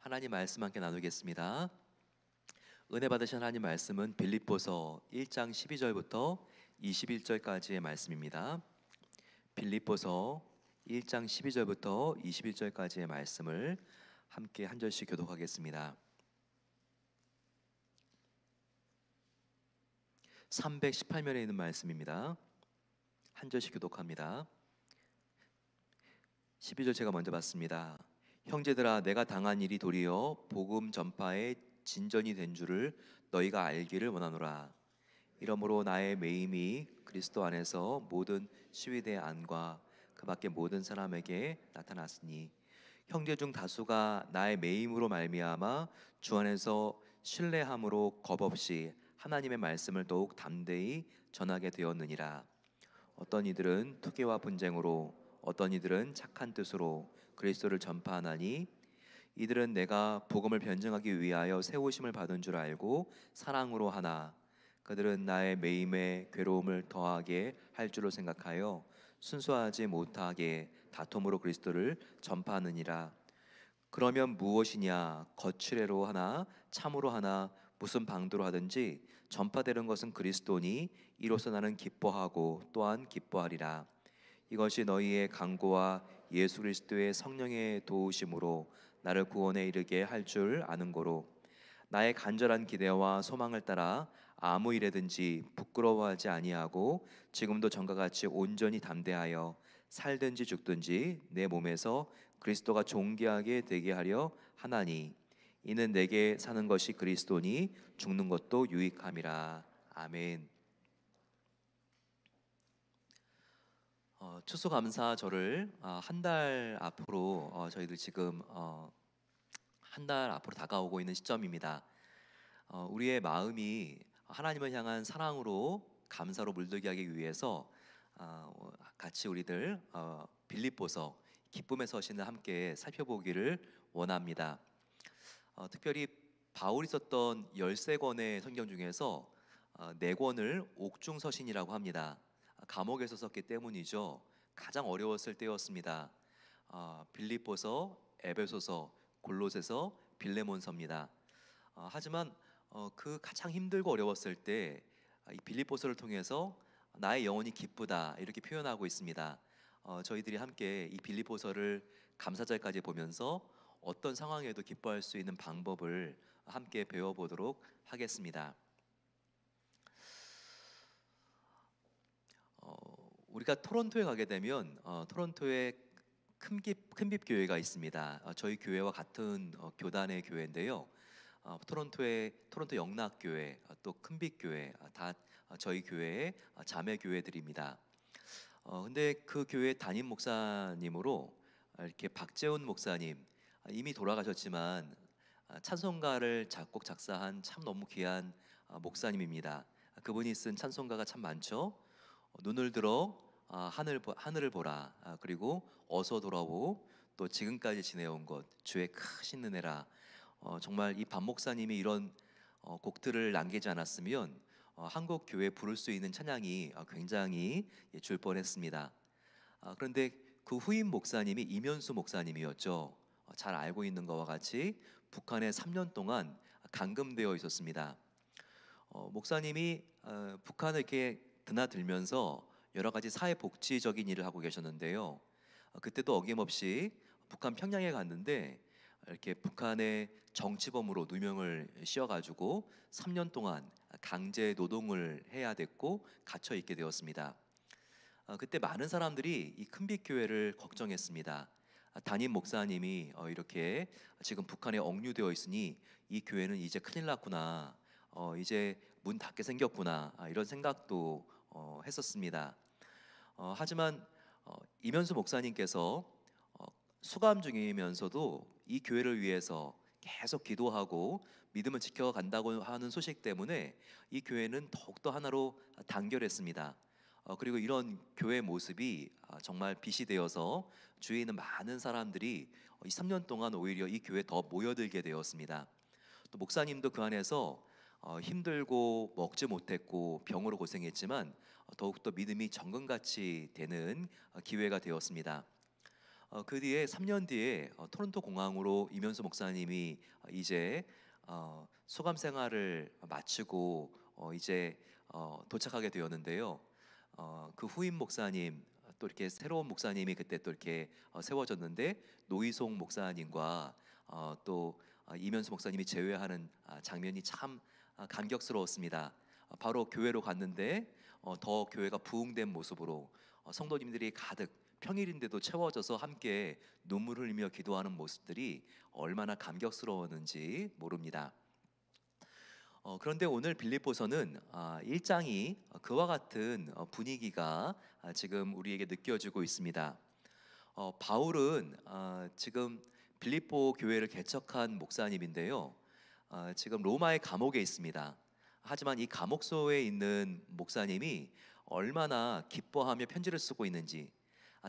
하나님 말씀 함께 나누겠습니다. 은혜 받으신 하나님 말씀은 빌립보서 1장 12절부터 21절까지의 말씀입니다. 빌립보서 1장 12절부터 21절까지의 말씀을 함께 한 절씩 교독하겠습니다. 318면에 있는 말씀입니다. 한 절씩 교독합니다. 12절 제가 먼저 봤습니다. 형제들아, 내가 당한 일이 도리어 복음 전파의 진전이 된 줄을 너희가 알기를 원하노라. 이러므로 나의 매임이 그리스도 안에서 모든 시위대 안과 그 밖의 모든 사람에게 나타났으니 형제 중 다수가 나의 매임으로 말미암아 주 안에서 신뢰함으로 겁없이 하나님의 말씀을 더욱 담대히 전하게 되었느니라. 어떤 이들은 투기와 분쟁으로, 어떤 이들은 착한 뜻으로 그리스도를 전파하나니 이들은 내가 복음을 변증하기 위하여 세우심을 받은 줄 알고 사랑으로 하나 그들은 나의 매임에 괴로움을 더하게 할 줄로 생각하여 순수하지 못하게 다툼으로 그리스도를 전파하느니라. 그러면 무엇이냐? 거칠애로 하나 참으로 하나 무슨 방도로 하든지 전파되는 것은 그리스도니 이로써 나는 기뻐하고 또한 기뻐하리라. 이것이 너희의 강구와 예수 그리스도의 성령의 도우심으로 나를 구원에 이르게 할 줄 아는 거로 나의 간절한 기대와 소망을 따라 아무 일에든지 부끄러워하지 아니하고 지금도 전과 같이 온전히 담대하여 살든지 죽든지 내 몸에서 그리스도가 존귀하게 되게 하려 하나니 이는 내게 사는 것이 그리스도니 죽는 것도 유익함이라. 아멘. 추수감사절을 한 달 앞으로 저희들 지금 한 달 앞으로 다가오고 있는 시점입니다. 우리의 마음이 하나님을 향한 사랑으로 감사로 물들게 하기 위해서 같이 우리들 빌립보서 기쁨의 서신을 함께 살펴보기를 원합니다. 특별히 바울이 썼던 13권의 성경 중에서 4권을 옥중 서신이라고 합니다. 감옥에서 썼기 때문이죠. 가장 어려웠을 때였습니다. 빌립보서, 에베소서, 골로새서, 빌레몬서입니다. 하지만 그 가장 힘들고 어려웠을 때 이 빌립보서를 통해서 나의 영혼이 기쁘다 이렇게 표현하고 있습니다. 저희들이 함께 이 빌립보서를 감사절까지 보면서 어떤 상황에도 기뻐할 수 있는 방법을 함께 배워보도록 하겠습니다. 우리가 토론토에 가게 되면 토론토에 큰빛 교회가 있습니다. 저희 교회와 같은 교단의 교회인데요. 토론토의 토론토 영락교회, 또 큰빛 교회 다 저희 교회의 자매 교회들입니다. 근데 그 교회 담임 목사님으로 이렇게 박재훈 목사님, 이미 돌아가셨지만 찬송가를 작곡 작사한 참 너무 귀한 목사님입니다. 그분이 쓴 찬송가가 참 많죠. 눈을 들어 하늘을 보라, 그리고 어서 돌아오, 또 지금까지 지내온 것 주의 크신 은혜라. 정말 이 반 목사님이 이런 곡들을 남기지 않았으면 한국 교회 부를 수 있는 찬양이 굉장히 줄 뻔했습니다. 그런데 그 후임 목사님이 이면수 목사님이었죠. 잘 알고 있는 것과 같이 북한에 3년 동안 감금되어 있었습니다. 목사님이 북한을 이렇게 드나들면서 여러 가지 사회복지적인 일을 하고 계셨는데요. 그때도 어김없이 북한 평양에 갔는데 이렇게 북한의 정치범으로 누명을 씌워가지고 3년 동안 강제 노동을 해야 됐고 갇혀 있게 되었습니다. 그때 많은 사람들이 이 큰빛 교회를 걱정했습니다. 담임 목사님이 이렇게 지금 북한에 억류되어 있으니 이 교회는 이제 큰일 났구나, 이제 문 닫게 생겼구나, 이런 생각도 했었습니다. 하지만 이면수 목사님께서 수감 중이면서도 이 교회를 위해서 계속 기도하고 믿음을 지켜간다고 하는 소식 때문에 이 교회는 더욱더 하나로 단결했습니다. 그리고 이런 교회 모습이 정말 빛이 되어서 주위에 있는 많은 사람들이 이 3년 동안 오히려 이 교회에 더 모여들게 되었습니다. 또 목사님도 그 안에서 힘들고 먹지 못했고 병으로 고생했지만 더욱더 믿음이 정금같이 되는 기회가 되었습니다. 그 뒤에 3년 뒤에 토론토 공항으로 이면수 목사님이 이제 소감 생활을 마치고 이제 도착하게 되었는데요. 그 후임 목사님 또 이렇게 새로운 목사님이 그때 또 이렇게 세워졌는데 노희송 목사님과 또 이면수 목사님이 제외하는 장면이 참 감격스러웠습니다. 바로 교회로 갔는데 더 교회가 부흥된 모습으로 성도님들이 가득 평일인데도 채워져서 함께 눈물 흘리며 기도하는 모습들이 얼마나 감격스러웠는지 모릅니다. 그런데 오늘 빌립보서는 1장이 그와 같은 분위기가 지금 우리에게 느껴지고 있습니다. 바울은 지금 빌립보 교회를 개척한 목사님인데요. 지금 로마의 감옥에 있습니다. 하지만 이 감옥소에 있는 목사님이 얼마나 기뻐하며 편지를 쓰고 있는지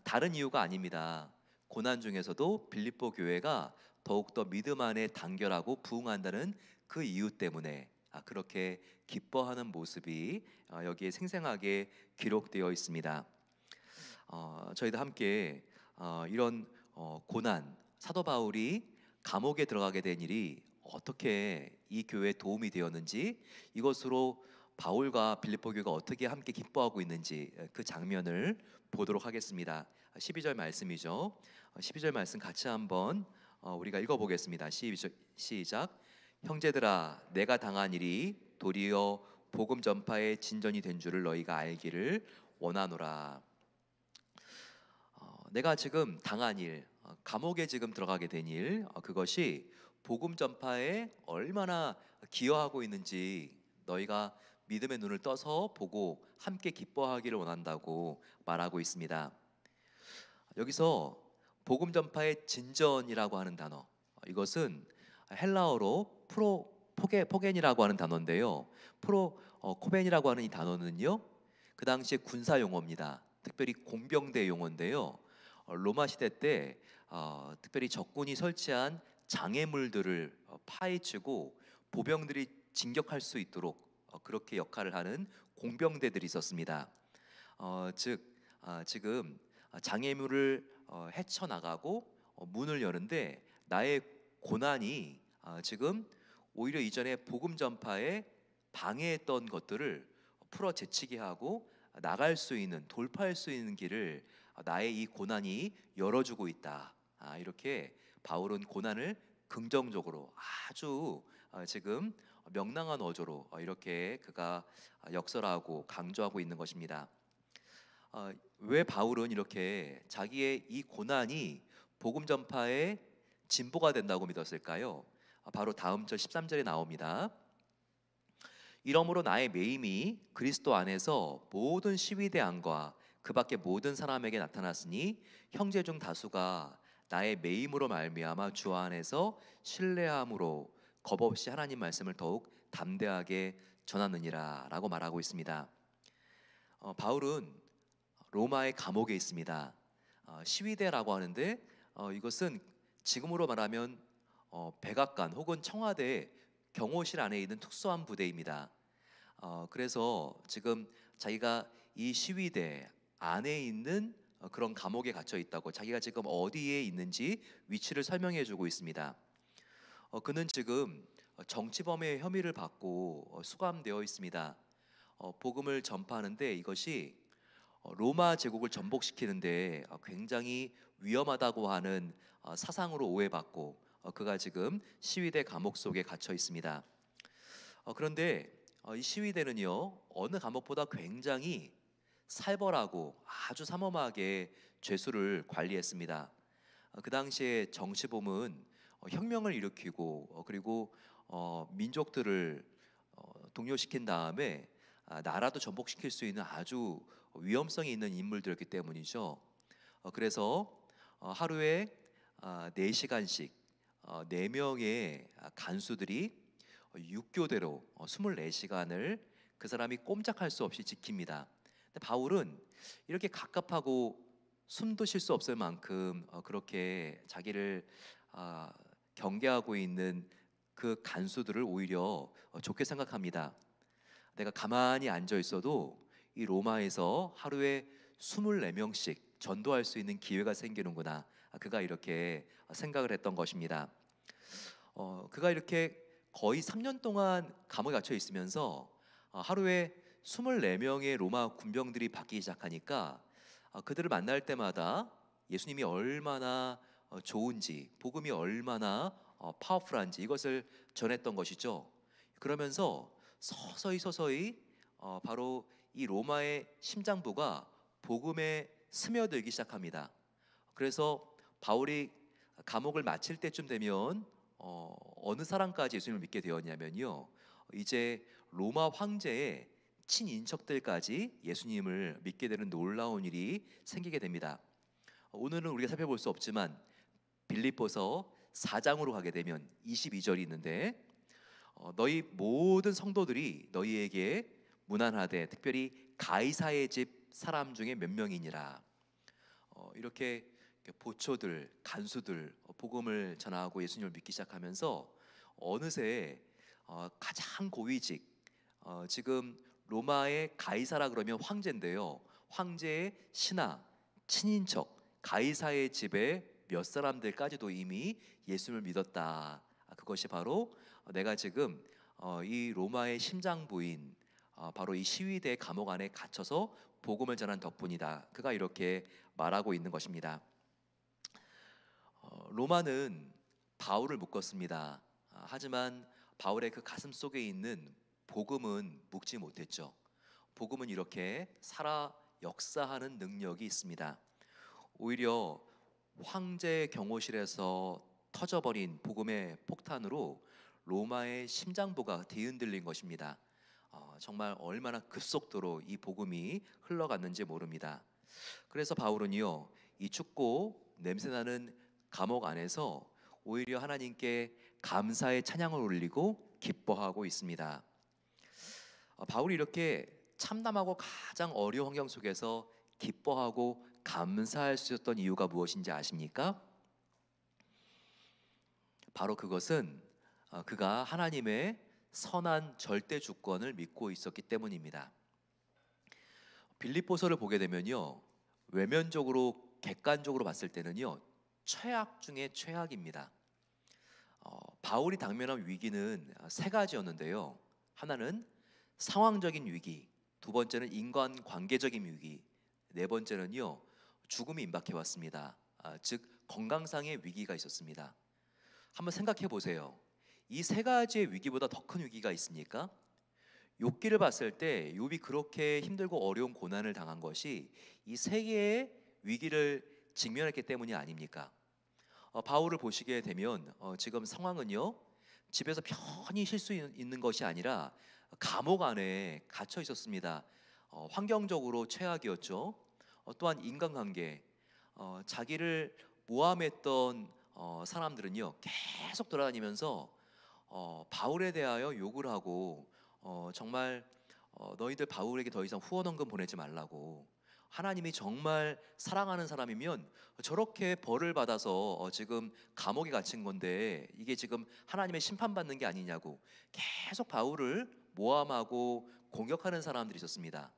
다른 이유가 아닙니다. 고난 중에서도 빌립보 교회가 더욱더 믿음 안에 단결하고 부흥한다는 그 이유 때문에 그렇게 기뻐하는 모습이 여기에 생생하게 기록되어 있습니다. 저희도 함께 이런 고난, 사도 바울이 감옥에 들어가게 된 일이 어떻게 이 교회에 도움이 되었는지, 이것으로 바울과 빌립보 교회가 어떻게 함께 기뻐하고 있는지 그 장면을 보도록 하겠습니다. 12절 말씀이죠. 12절 말씀 같이 한번 우리가 읽어보겠습니다. 시작. 형제들아, 내가 당한 일이 도리어 복음 전파의 진전이 된 줄을 너희가 알기를 원하노라. 내가 지금 당한 일, 감옥에 지금 들어가게 된 일, 그것이 복음 전파에 얼마나 기여하고 있는지 너희가 믿음의 눈을 떠서 보고 함께 기뻐하기를 원한다고 말하고 있습니다. 여기서 복음 전파의 진전이라고 하는 단어, 이것은 헬라어로 포겐이라고 하는 단어인데요. 코벤이라고 하는 이 단어는요, 그 당시에 군사 용어입니다. 특별히 공병대 용어인데요. 로마 시대 때 특별히 적군이 설치한 장애물들을 파헤치고 보병들이 진격할 수 있도록 그렇게 역할을 하는 공병대들이 있었습니다. 지금 장애물을 헤쳐나가고 문을 여는데 나의 고난이 지금 오히려 이전에 복음 전파에 방해했던 것들을 풀어 제치게 하고 나갈 수 있는, 돌파할 수 있는 길을 나의 이 고난이 열어주고 있다. 이렇게 바울은 고난을 긍정적으로 아주 지금 명랑한 어조로 이렇게 그가 역설하고 강조하고 있는 것입니다. 왜 바울은 이렇게 자기의 이 고난이 복음 전파의 진보가 된다고 믿었을까요? 바로 다음 절 13절에 나옵니다. 이러므로 나의 매임이 그리스도 안에서 모든 시위대 안과 그 밖에 모든 사람에게 나타났으니 형제 중 다수가 나의 매임으로 말미암아 주 안에서 신뢰함으로 겁없이 하나님 말씀을 더욱 담대하게 전하느니라 라고 말하고 있습니다. 바울은 로마의 감옥에 있습니다. 시위대라고 하는데 이것은 지금으로 말하면 백악관 혹은 청와대 경호실 안에 있는 특수한 부대입니다. 그래서 지금 자기가 이 시위대 안에 있는 그런 감옥에 갇혀 있다고, 자기가 지금 어디에 있는지 위치를 설명해 주고 있습니다. 그는 지금 정치범의 혐의를 받고 수감되어 있습니다. 복음을 전파하는데 이것이 로마 제국을 전복시키는데 굉장히 위험하다고 하는 사상으로 오해받고 그가 지금 시위대 감옥 속에 갇혀 있습니다. 그런데 이 시위대는요, 어느 감옥보다 굉장히 살벌하고 아주 삼엄하게 죄수를 관리했습니다. 그 당시에 정치범은 혁명을 일으키고 그리고 민족들을 동요시킨 다음에 나라도 전복시킬 수 있는 아주 위험성이 있는 인물들이었기 때문이죠. 그래서 하루에 4시간씩 4명의 간수들이 육교대로 24시간을 그 사람이 꼼짝할 수 없이 지킵니다. 근데 바울은 이렇게 갑갑하고 숨도 쉴 수 없을 만큼 그렇게 자기를 경계하고 있는 그 간수들을 오히려 좋게 생각합니다. 내가 가만히 앉아 있어도 이 로마에서 하루에 24명씩 전도할 수 있는 기회가 생기는구나. 그가 이렇게 생각을 했던 것입니다. 그가 이렇게 거의 3년 동안 감옥에 갇혀 있으면서 하루에 24명의 로마 군병들이 바뀌기 시작하니까 그들을 만날 때마다 예수님이 얼마나 좋은지, 복음이 얼마나 파워풀한지 이것을 전했던 것이죠. 그러면서 서서히 바로 이 로마의 심장부가 복음에 스며들기 시작합니다. 그래서 바울이 감옥을 마칠 때쯤 되면 어느 사람까지 예수님을 믿게 되었냐면요, 이제 로마 황제의 친인척들까지 예수님을 믿게 되는 놀라운 일이 생기게 됩니다. 오늘은 우리가 살펴볼 수 없지만 빌립보서 4장으로 가게 되면 22절이 있는데, 너희 모든 성도들이 너희에게 문안하되 특별히 가이사의 집 사람 중에 몇 명이니라. 이렇게 보초들, 간수들 복음을 전하고 예수님을 믿기 시작하면서 어느새 가장 고위직, 지금 로마의 가이사라 그러면 황제인데요, 황제의 신하, 친인척 가이사의 집에 몇 사람들까지도 이미 예수님을 믿었다. 그것이 바로 내가 지금 이 로마의 심장부인 바로 이 시위대 감옥 안에 갇혀서 복음을 전한 덕분이다. 그가 이렇게 말하고 있는 것입니다. 로마는 바울을 묶었습니다. 하지만 바울의 그 가슴 속에 있는 복음은 묶지 못했죠. 복음은 이렇게 살아 역사하는 능력이 있습니다. 오히려 황제 경호실에서 터져버린 복음의 폭탄으로 로마의 심장부가 뒤흔들린 것입니다. 정말 얼마나 급속도로 이 복음이 흘러갔는지 모릅니다. 그래서 바울은요, 이 춥고 냄새나는 감옥 안에서 오히려 하나님께 감사의 찬양을 올리고 기뻐하고 있습니다. 바울이 이렇게 참담하고 가장 어려운 환경 속에서 기뻐하고 감사할 수 있었던 이유가 무엇인지 아십니까? 바로 그것은 그가 하나님의 선한 절대 주권을 믿고 있었기 때문입니다. 빌립보서를 보게 되면요, 외면적으로 객관적으로 봤을 때는요, 최악 중에 최악입니다. 바울이 당면한 위기는 세 가지였는데요, 하나는 상황적인 위기, 두 번째는 인간 관계적인 위기, 네 번째는요, 죽음이 임박해 왔습니다. 즉 건강상의 위기가 있었습니다. 한번 생각해 보세요. 이 세 가지의 위기보다 더 큰 위기가 있습니까? 욥기를 봤을 때 욥이 그렇게 힘들고 어려운 고난을 당한 것이 이 세 개의 위기를 직면했기 때문이 아닙니까? 바울을 보시게 되면 지금 상황은요, 집에서 편히 쉴 수 있는 것이 아니라 감옥 안에 갇혀 있었습니다. 환경적으로 최악이었죠. 또한 인간관계, 자기를 모함했던 사람들은요, 계속 돌아다니면서 바울에 대하여 욕을 하고 정말 너희들 바울에게 더 이상 후원 헌금 보내지 말라고, 하나님이 정말 사랑하는 사람이면 저렇게 벌을 받아서 지금 감옥에 갇힌 건데 이게 지금 하나님의 심판받는 게 아니냐고 계속 바울을 모함하고 공격하는 사람들이 있었습니다.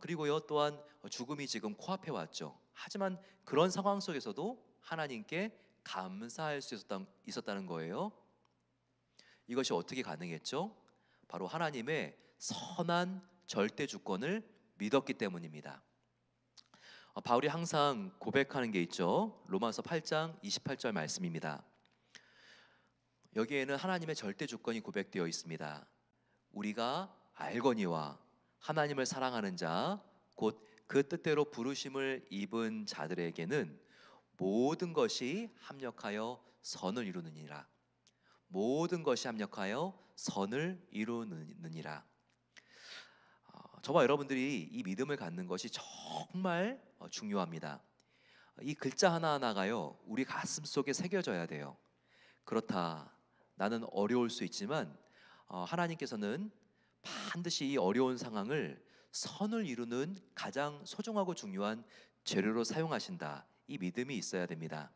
그리고요, 또한 죽음이 지금 코앞에 왔죠. 하지만 그런 상황 속에서도 하나님께 감사할 수 있었다는 거예요. 이것이 어떻게 가능했죠? 바로 하나님의 선한 절대 주권을 믿었기 때문입니다. 바울이 항상 고백하는 게 있죠. 로마서 8장 28절 말씀입니다. 여기에는 하나님의 절대 주권이 고백되어 있습니다. 우리가 알거니와 하나님을 사랑하는 자 곧 그 뜻대로 부르심을 입은 자들에게는 모든 것이 합력하여 선을 이루느니라. 모든 것이 합력하여 선을 이루느니라. 저와 여러분들이 이 믿음을 갖는 것이 정말 중요합니다. 이 글자 하나하나가요, 우리 가슴 속에 새겨져야 돼요. 그렇다, 나는 어려울 수 있지만 하나님께서는 반드시 이 어려운 상황을 선을 이루는 가장 소중하고 중요한 재료로 사용하신다. 이 믿음이 있어야 됩니다.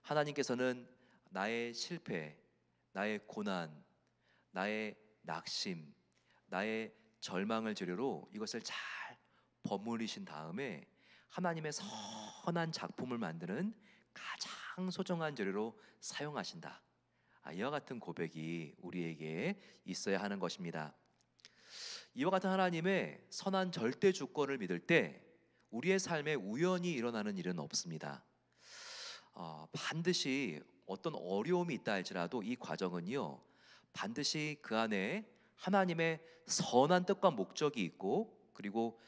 하나님께서는 나의 실패, 나의 고난, 나의 낙심, 나의 절망을 재료로 이것을 잘 버무리신 다음에 하나님의 선한 작품을 만드는 가장 소중한 재료로 사용하신다. 이와 같은 고백이 우리에게 있어야 하는 것입니다. 이와 같은 하나님의 선한 절대 주권을 믿을 때 우리의 삶에 우연히 일어나는 일은 없습니다. 반드시 어떤 어려움이 있다 할지라도 이 과정은요, 반드시 그 안에 하나님의 선한 뜻과 목적이 있고, 그리고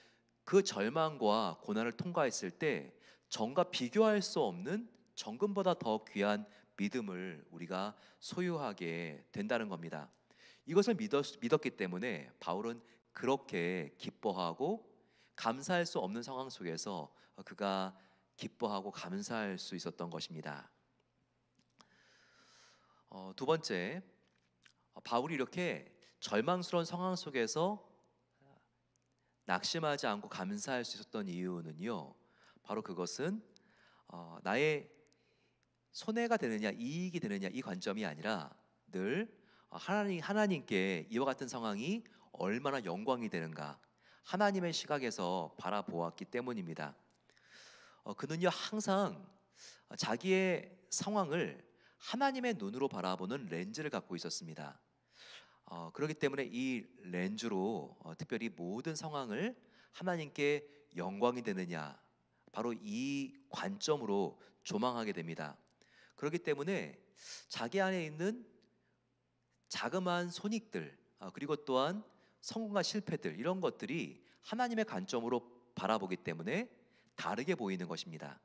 그 절망과 고난을 통과했을 때 정과 비교할 수 없는 정금보다 더 귀한 믿음을 우리가 소유하게 된다는 겁니다. 이것을 믿었기 때문에 바울은 그렇게 기뻐하고 감사할 수 없는 상황 속에서 그가 기뻐하고 감사할 수 있었던 것입니다. 두 번째, 바울이 이렇게 절망스러운 상황 속에서 낙심하지 않고 감사할 수 있었던 이유는요, 바로 그것은 나의 손해가 되느냐 이익이 되느냐 이 관점이 아니라 늘 하나님께 이와 같은 상황이 얼마나 영광이 되는가 하나님의 시각에서 바라보았기 때문입니다. 그는요 항상 자기의 상황을 하나님의 눈으로 바라보는 렌즈를 갖고 있었습니다. 그렇기 때문에 이 렌즈로 특별히 모든 상황을 하나님께 영광이 되느냐 바로 이 관점으로 조망하게 됩니다. 그렇기 때문에 자기 안에 있는 자그마한 손익들 그리고 또한 성공과 실패들 이런 것들이 하나님의 관점으로 바라보기 때문에 다르게 보이는 것입니다.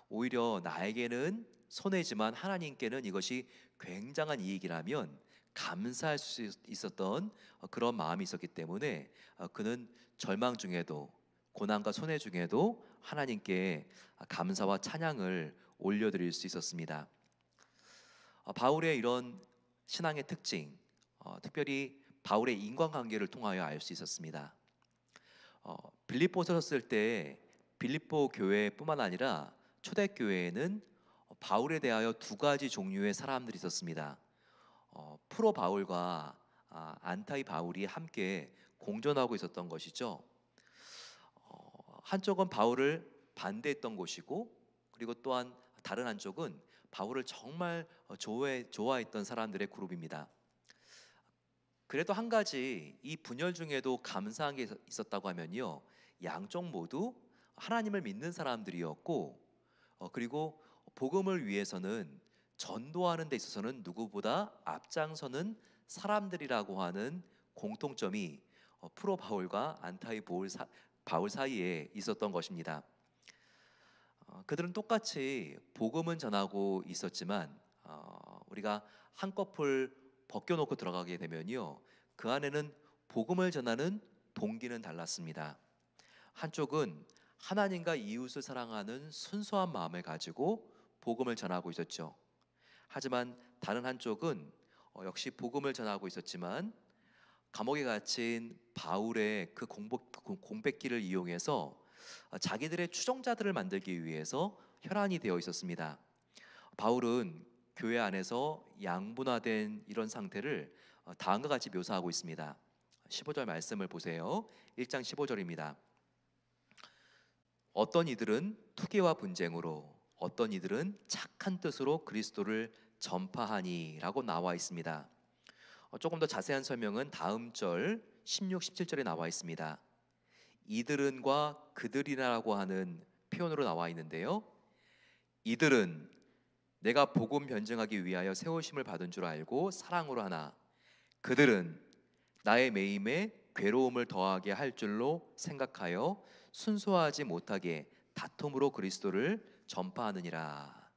오히려 나에게는 손해지만 하나님께는 이것이 굉장한 이익이라면 감사할 수 있었던 그런 마음이 있었기 때문에 그는 절망 중에도 고난과 손해 중에도 하나님께 감사와 찬양을 올려드릴 수 있었습니다. 바울의 이런 신앙의 특징, 특별히 바울의 인간관계를 통하여 알 수 있었습니다. 빌립보서 썼을 때 빌립보 교회뿐만 아니라 초대교회에는 바울에 대하여 두 가지 종류의 사람들이 있었습니다. 프로 바울과 안타이 바울이 함께 공존하고 있었던 것이죠. 한쪽은 바울을 반대했던 곳이고, 그리고 또한 다른 한쪽은 바울을 정말 좋아했던 사람들의 그룹입니다. 그래도 한 가지 이 분열 중에도 감사한 게 있었다고 하면요, 양쪽 모두 하나님을 믿는 사람들이었고, 그리고 복음을 위해서는 전도하는 데 있어서는 누구보다 앞장서는 사람들이라고 하는 공통점이 프로 바울과 안타이 바울 사이에 있었던 것입니다. 그들은 똑같이 복음은 전하고 있었지만 우리가 한꺼풀 벗겨놓고 들어가게 되면요, 그 안에는 복음을 전하는 동기는 달랐습니다. 한쪽은 하나님과 이웃을 사랑하는 순수한 마음을 가지고 복음을 전하고 있었죠. 하지만 다른 한쪽은 역시 복음을 전하고 있었지만 감옥에 갇힌 바울의 그 공백기를 이용해서 자기들의 추종자들을 만들기 위해서 혈안이 되어 있었습니다. 바울은 교회 안에서 양분화된 이런 상태를 다음과 같이 묘사하고 있습니다. 15절 말씀을 보세요. 1장 15절입니다. 어떤 이들은 투기와 분쟁으로, 어떤 이들은 착한 뜻으로 그리스도를 전파하니 라고 나와 있습니다. 조금 더 자세한 설명은 다음 절 16, 17절에 나와 있습니다. 이들은과 그들이라고 하는 표현으로 나와 있는데요, 이들은 내가 복음 변증하기 위하여 세우심을 받은 줄 알고 사랑으로 하나, 그들은 나의 매임에 괴로움을 더하게 할 줄로 생각하여 순수하지 못하게 다툼으로 그리스도를 전파하느니라.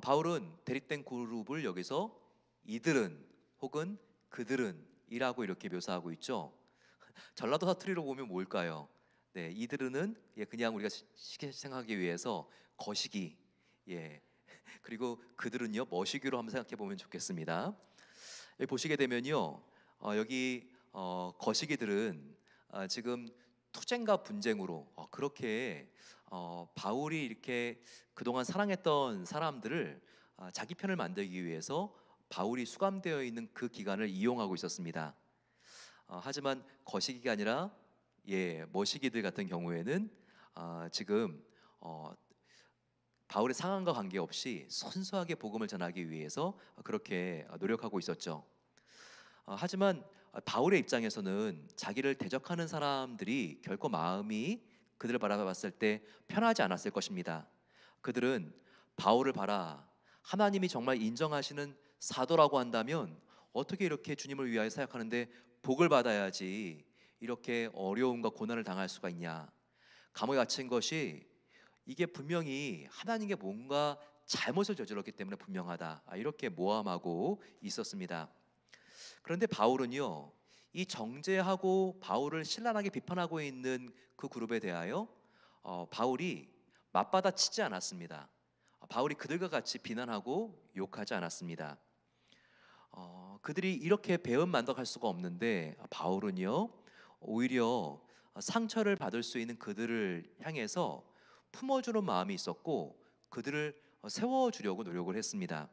바울은 대립된 그룹을 여기서 이들은 혹은 그들은 이라고 이렇게 묘사하고 있죠. 전라도 사투리로 보면 뭘까요? 네, 이들은 그냥 우리가 쉽게 생각하기 위해서 거시기, 그리고 그들은요 머시기로 한번 생각해 보면 좋겠습니다. 여기 보시게 되면요, 여기 거시기들은 지금 투쟁과 분쟁으로 그렇게 바울이 이렇게 그동안 사랑했던 사람들을 자기 편을 만들기 위해서 바울이 수감되어 있는 그 기간을 이용하고 있었습니다. 하지만 거시기가 아니라 머시기들 같은 경우에는 지금 바울의 상황과 관계없이 순수하게 복음을 전하기 위해서 그렇게 노력하고 있었죠. 하지만 바울의 입장에서는 자기를 대적하는 사람들이 결코 마음이 그들을 바라봤을 때 편하지 않았을 것입니다. 그들은 바울을 봐라, 하나님이 정말 인정하시는 사도라고 한다면 어떻게 이렇게 주님을 위하여 사역하는데 복을 받아야지 이렇게 어려움과 고난을 당할 수가 있냐. 감옥에 갇힌 것이 이게 분명히 하나님께 뭔가 잘못을 저질렀기 때문에 분명하다, 이렇게 모함하고 있었습니다. 그런데 바울은요, 이 정죄하고 바울을 신랄하게 비판하고 있는 그 그룹에 대하여 바울이 맞받아치지 않았습니다. 바울이 그들과 같이 비난하고 욕하지 않았습니다. 그들이 이렇게 배은만덕할 수가 없는데 바울은요, 오히려 상처를 받을 수 있는 그들을 향해서 품어주는 마음이 있었고 그들을 세워주려고 노력을 했습니다.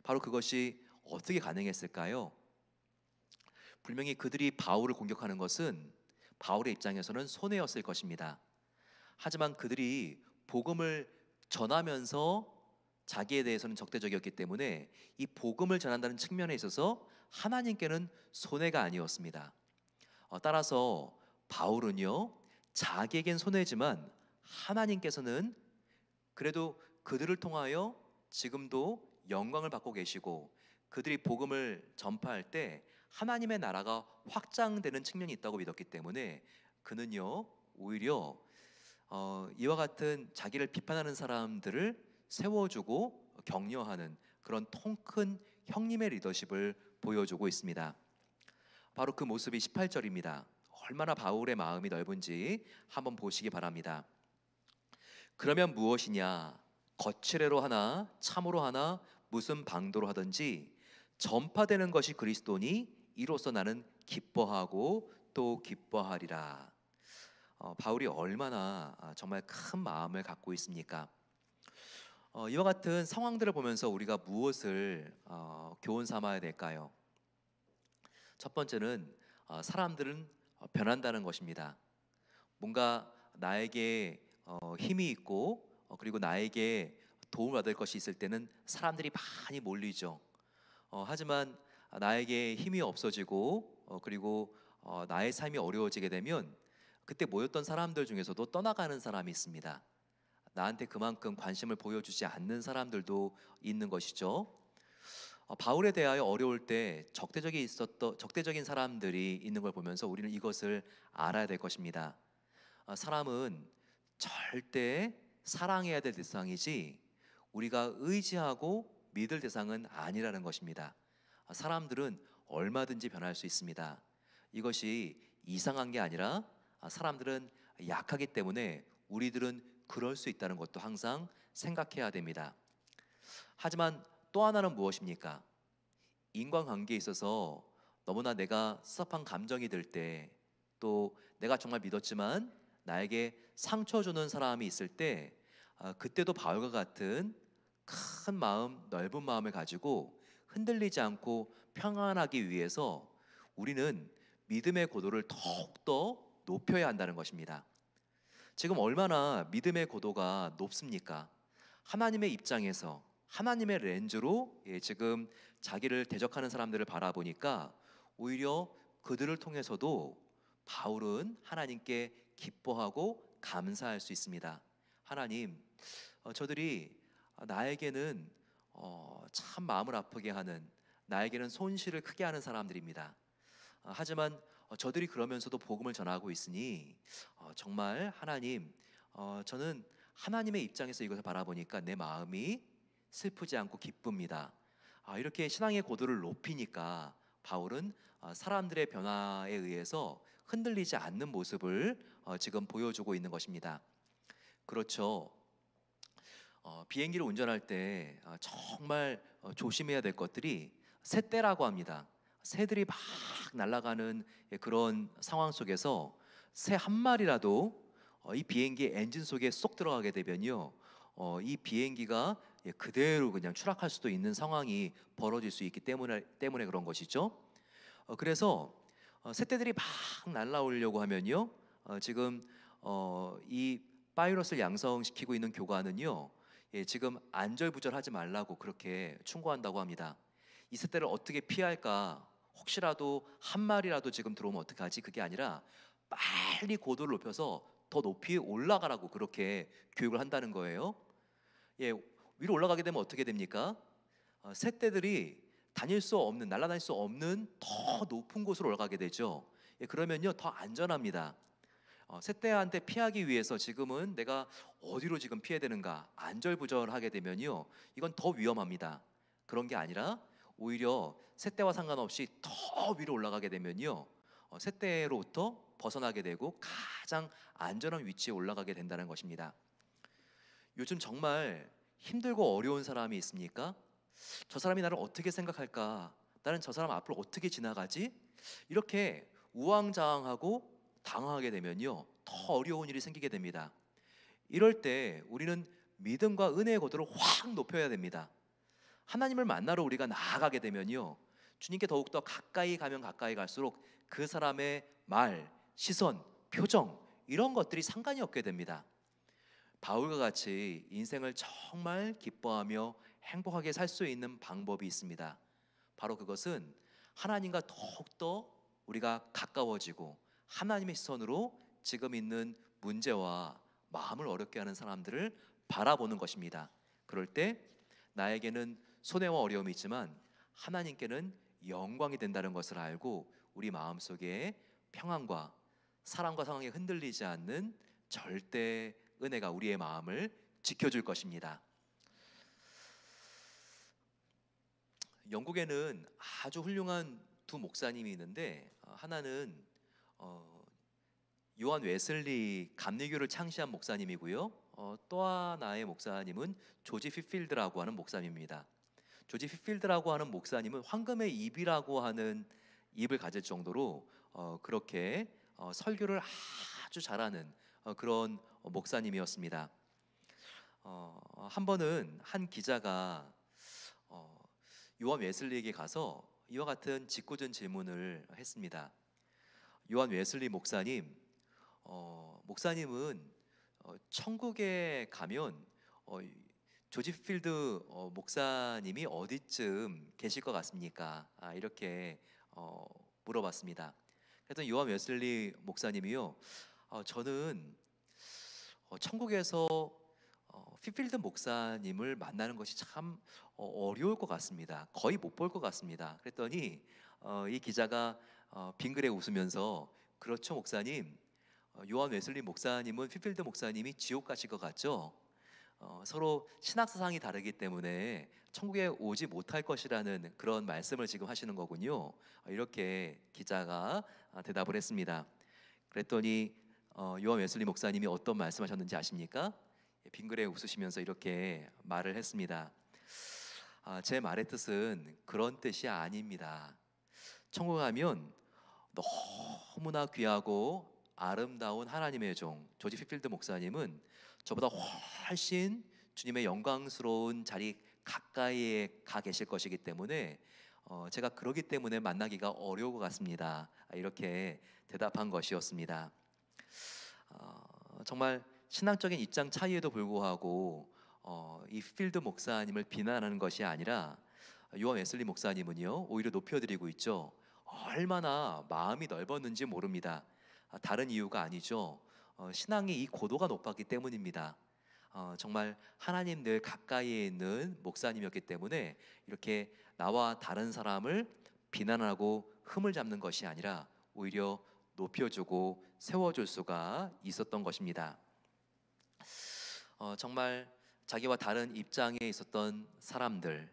바로 그것이 어떻게 가능했을까요? 분명히 그들이 바울을 공격하는 것은 바울의 입장에서는 손해였을 것입니다. 하지만 그들이 복음을 전하면서 자기에 대해서는 적대적이었기 때문에 이 복음을 전한다는 측면에 있어서 하나님께는 손해가 아니었습니다. 따라서 바울은요, 자기에겐 손해지만 하나님께서는 그래도 그들을 통하여 지금도 영광을 받고 계시고 그들이 복음을 전파할 때 하나님의 나라가 확장되는 측면이 있다고 믿었기 때문에 그는요, 오히려 이와 같은 자기를 비판하는 사람들을 세워주고 격려하는 그런 통큰 형님의 리더십을 보여주고 있습니다. 바로 그 모습이 18절입니다. 얼마나 바울의 마음이 넓은지 한번 보시기 바랍니다. 그러면 무엇이냐? 거칠애로 하나 참으로 하나 무슨 방도로 하든지 전파되는 것이 그리스도니 이로써 나는 기뻐하고 또 기뻐하리라. 바울이 얼마나 정말 큰 마음을 갖고 있습니까? 이와 같은 상황들을 보면서 우리가 무엇을 교훈 삼아야 될까요? 첫 번째는 사람들은 변한다는 것입니다. 뭔가 나에게 힘이 있고 그리고 나에게 도움을 받을 것이 있을 때는 사람들이 많이 몰리죠. 하지만 나에게 힘이 없어지고 그리고 나의 삶이 어려워지게 되면 그때 모였던 사람들 중에서도 떠나가는 사람이 있습니다. 나한테 그만큼 관심을 보여주지 않는 사람들도 있는 것이죠. 바울에 대하여 어려울 때 적대적인 사람들이 있는 걸 보면서 우리는 이것을 알아야 될 것입니다. 사람은 절대 사랑해야 될 대상이지 우리가 의지하고 믿을 대상은 아니라는 것입니다. 사람들은 얼마든지 변할 수 있습니다. 이것이 이상한 게 아니라 사람들은 약하기 때문에 우리들은 그럴 수 있다는 것도 항상 생각해야 됩니다. 하지만 또 하나는 무엇입니까? 인간관계에 있어서 너무나 내가 섭섭한 감정이 들 때, 또 내가 정말 믿었지만 나에게 상처 주는 사람이 있을 때, 그때도 바울과 같은 큰 마음, 넓은 마음을 가지고 흔들리지 않고 평안하기 위해서 우리는 믿음의 고도를 더욱더 높여야 한다는 것입니다. 지금 얼마나 믿음의 고도가 높습니까? 하나님의 입장에서 하나님의 렌즈로 지금 자기를 대적하는 사람들을 바라보니까 오히려 그들을 통해서도 바울은 하나님께 기뻐하고 감사할 수 있습니다. 하나님, 저들이 나에게는 참 마음을 아프게 하는, 나에게는 손실을 크게 하는 사람들입니다. 하지만 저들이 그러면서도 복음을 전하고 있으니 정말 하나님, 저는 하나님의 입장에서 이것을 바라보니까 내 마음이 슬프지 않고 기쁩니다. 이렇게 신앙의 고도를 높이니까 바울은 사람들의 변화에 의해서 흔들리지 않는 모습을 지금 보여주고 있는 것입니다. 그렇죠. 비행기를 운전할 때 정말 조심해야 될 것들이 새떼라고 합니다. 새들이 막 날아가는 그런 상황 속에서 새 한 마리라도 이 비행기 엔진 속에 쏙 들어가게 되면요, 이 비행기가 그대로 그냥 추락할 수도 있는 상황이 벌어질 수 있기 때문에 그런 것이죠. 그래서 새떼들이 막 날아오려고 하면요, 지금 이 바이러스를 양성시키고 있는 교관은요, 지금 안절부절하지 말라고 그렇게 충고한다고 합니다. 이 세대를 어떻게 피할까? 혹시라도 한 마리라도 지금 들어오면 어떡하지? 그게 아니라 빨리 고도를 높여서 더 높이 올라가라고 그렇게 교육을 한다는 거예요. 예, 위로 올라가게 되면 어떻게 됩니까? 새떼들이 다닐 수 없는, 날아다닐 수 없는 더 높은 곳으로 올라가게 되죠. 예, 그러면요 더 안전합니다. 새떼한테 피하기 위해서 지금은 내가 어디로 지금 피해야 되는가 안절부절하게 되면요 이건 더 위험합니다. 그런 게 아니라 오히려 새떼와 상관없이 더 위로 올라가게 되면요 새떼로부터 벗어나게 되고 가장 안전한 위치에 올라가게 된다는 것입니다. 요즘 정말 힘들고 어려운 사람이 있습니까? 저 사람이 나를 어떻게 생각할까? 나는 저 사람 앞으로 어떻게 지나가지? 이렇게 우왕좌왕하고 당황하게 되면요 더 어려운 일이 생기게 됩니다. 이럴 때 우리는 믿음과 은혜의 고도를 확 높여야 됩니다. 하나님을 만나러 우리가 나아가게 되면요 주님께 더욱더 가까이 가면 가까이 갈수록 그 사람의 말, 시선, 표정 이런 것들이 상관이 없게 됩니다. 바울과 같이 인생을 정말 기뻐하며 행복하게 살 수 있는 방법이 있습니다. 바로 그것은 하나님과 더욱더 우리가 가까워지고 하나님의 시선으로 지금 있는 문제와 마음을 어렵게 하는 사람들을 바라보는 것입니다. 그럴 때 나에게는 손해와 어려움이 있지만 하나님께는 영광이 된다는 것을 알고 우리 마음속에 평안과 사랑과 상황에 흔들리지 않는 절대 은혜가 우리의 마음을 지켜줄 것입니다. 영국에는 아주 훌륭한 두 목사님이 있는데 하나는 요한 웨슬리 감리교를 창시한 목사님이고요. 또 하나의 목사님은 조지 휘필드라고 하는 목사님입니다. 조지 휘필드라고 하는 목사님은 황금의 입이라고 하는 입을 가질 정도로 그렇게 설교를 아주 잘하는 그런 목사님이었습니다. 한 번은 한 기자가 요한 웨슬리에게 가서 이와 같은 짓궂은 질문을 했습니다. 요한 웨슬리 목사님, 목사님은 천국에 가면 조지 필드 목사님이 어디쯤 계실 것 같습니까? 이렇게 물어봤습니다. 그랬더니 요한 웨슬리 목사님이요, 저는 천국에서 피필드 목사님을 만나는 것이 참 어려울 것 같습니다. 거의 못 볼 것 같습니다. 그랬더니 이 기자가 빙그레 웃으면서 그렇죠 목사님, 요한 웨슬리 목사님은 피필드 목사님이 지옥 가실 것 같죠? 서로 신학 사상이 다르기 때문에 천국에 오지 못할 것이라는 그런 말씀을 지금 하시는 거군요. 이렇게 기자가 대답을 했습니다. 그랬더니 요한 웨슬리 목사님이 어떤 말씀하셨는지 아십니까? 빙그레 웃으시면서 이렇게 말을 했습니다. 제 말의 뜻은 그런 뜻이 아닙니다. 천국 가면 너무나 귀하고 아름다운 하나님의 종 조지 피필드 목사님은 저보다 훨씬 주님의 영광스러운 자리 가까이에 가 계실 것이기 때문에 제가 그러기 때문에 만나기가 어려울 것 같습니다. 이렇게 대답한 것이었습니다. 정말 신앙적인 입장 차이에도 불구하고 이 필드 목사님을 비난하는 것이 아니라 요한 웨슬리 목사님은요 오히려 높여드리고 있죠. 얼마나 마음이 넓었는지 모릅니다. 다른 이유가 아니죠. 신앙의 이 고도가 높았기 때문입니다. 정말 하나님 늘 가까이에 있는 목사님이었기 때문에 이렇게 나와 다른 사람을 비난하고 흠을 잡는 것이 아니라 오히려 높여주고 세워줄 수가 있었던 것입니다. 정말 자기와 다른 입장에 있었던 사람들,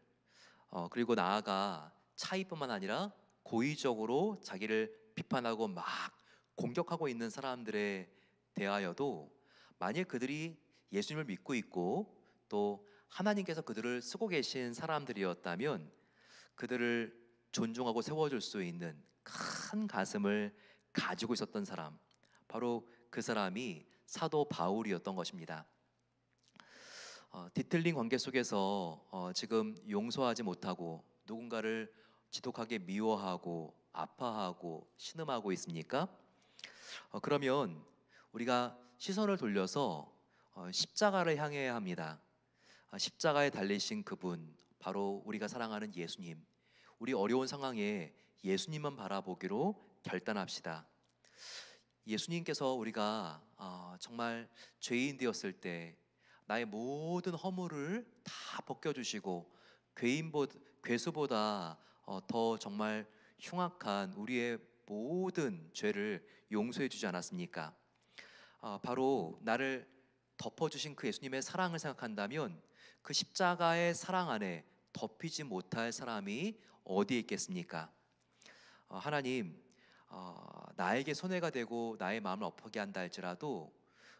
그리고 나아가 차이뿐만 아니라 고의적으로 자기를 비판하고 막 공격하고 있는 사람들에 대하여도 만일 그들이 예수님을 믿고 있고 또 하나님께서 그들을 쓰고 계신 사람들이었다면 그들을 존중하고 세워줄 수 있는 큰 가슴을 가지고 있었던 사람, 바로 그 사람이 사도 바울이었던 것입니다. 뒤틀린 관계 속에서 지금 용서하지 못하고 누군가를 지독하게 미워하고 아파하고 신음하고 있습니까? 그러면 우리가 시선을 돌려서 십자가를 향해야 합니다. 십자가에 달리신 그분, 바로 우리가 사랑하는 예수님. 우리 어려운 상황에 예수님만 바라보기로 결단합시다. 예수님께서 우리가 정말 죄인 되었을 때 나의 모든 허물을 다 벗겨주시고 괴수보다 더 정말 흉악한 우리의 모든 죄를 용서해 주지 않았습니까? 바로 나를 덮어주신 그 예수님의 사랑을 생각한다면 그 십자가의 사랑 안에 덮이지 못할 사람이 어디에 있겠습니까? 하나님, 나에게 손해가 되고 나의 마음을 아프게 한다 할지라도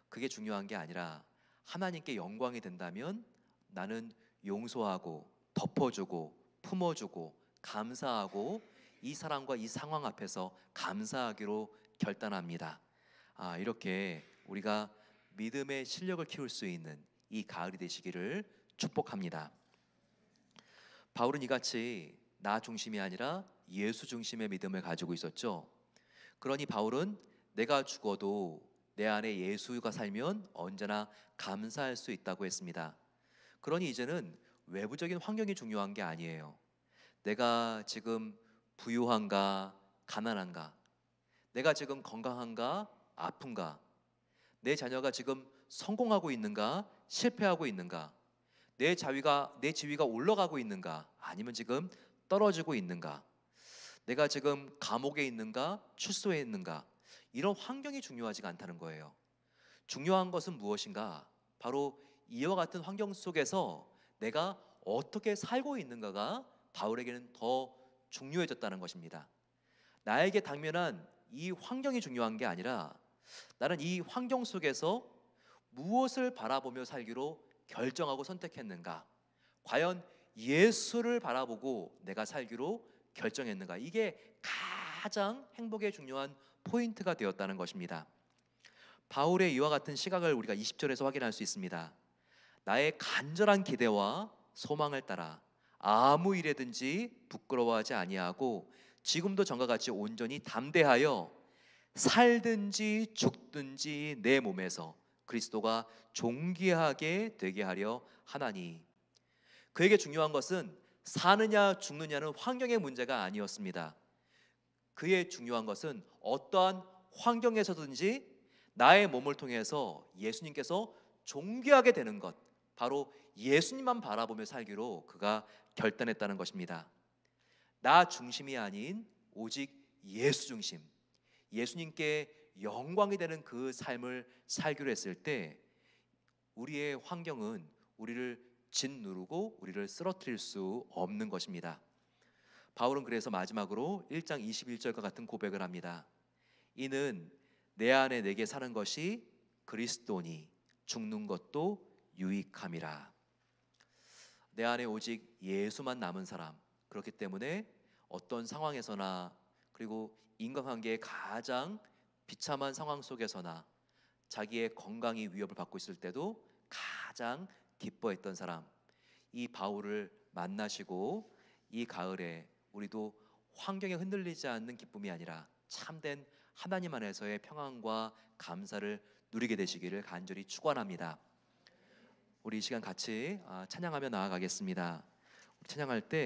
그게 중요한 게 아니라 하나님께 영광이 된다면 나는 용서하고 덮어주고 품어주고 감사하고 이 사랑과 이 상황 앞에서 감사하기로 결단합니다. 이렇게 우리가 믿음의 실력을 키울 수 있는 이 가을이 되시기를 축복합니다. 바울은 이같이 나 중심이 아니라 예수 중심의 믿음을 가지고 있었죠. 그러니 바울은 내가 죽어도 내 안에 예수가 살면 언제나 감사할 수 있다고 했습니다. 그러니 이제는 외부적인 환경이 중요한 게 아니에요. 내가 지금 부유한가 가난한가, 내가 지금 건강한가 아픈가, 내 자녀가 지금 성공하고 있는가 실패하고 있는가, 내 지위가 올라가고 있는가 아니면 지금 떨어지고 있는가, 내가 지금 감옥에 있는가 출소해 있는가, 이런 환경이 중요하지가 않다는 거예요. 중요한 것은 무엇인가? 바로 이와 같은 환경 속에서 내가 어떻게 살고 있는가가 바울에게는 더 중요해졌다는 것입니다. 나에게 당면한 이 환경이 중요한 게 아니라 나는 이 환경 속에서 무엇을 바라보며 살기로 결정하고 선택했는가? 과연 예수를 바라보고 내가 살기로 결정했는가? 이게 가장 행복에 중요한 포인트가 되었다는 것입니다. 바울의 이와 같은 시각을 우리가 20절에서 확인할 수 있습니다. 나의 간절한 기대와 소망을 따라 아무 일에든지 부끄러워하지 아니하고 지금도 전과 같이 온전히 담대하여 살든지 죽든지 내 몸에서 그리스도가 존귀하게 되게 하려 하나니. 그에게 중요한 것은 사느냐 죽느냐는 환경의 문제가 아니었습니다. 그의 중요한 것은 어떠한 환경에서든지 나의 몸을 통해서 예수님께서 존귀하게 되는 것, 바로 예수님만 바라보며 살기로 그가 결단했다는 것입니다. 나 중심이 아닌 오직 예수 중심, 예수님께 영광이 되는 그 삶을 살기로 했을 때 우리의 환경은 우리를 짓누르고 우리를 쓰러뜨릴 수 없는 것입니다. 바울은 그래서 마지막으로 1장 21절과 같은 고백을 합니다. 이는 내 안에 내게 사는 것이 그리스도니 죽는 것도 유익함이라. 내 안에 오직 예수만 남은 사람, 그렇기 때문에 어떤 상황에서나, 그리고 인간관계의 가장 비참한 상황 속에서나 자기의 건강이 위협을 받고 있을 때도 가장 기뻐했던 사람, 이 바울을 만나시고 이 가을에 우리도 환경에 흔들리지 않는 기쁨이 아니라 참된 하나님 안에서의 평안과 감사를 누리게 되시기를 간절히 축원합니다. 우리 이 시간 같이 찬양하며 나아가겠습니다. 찬양할 때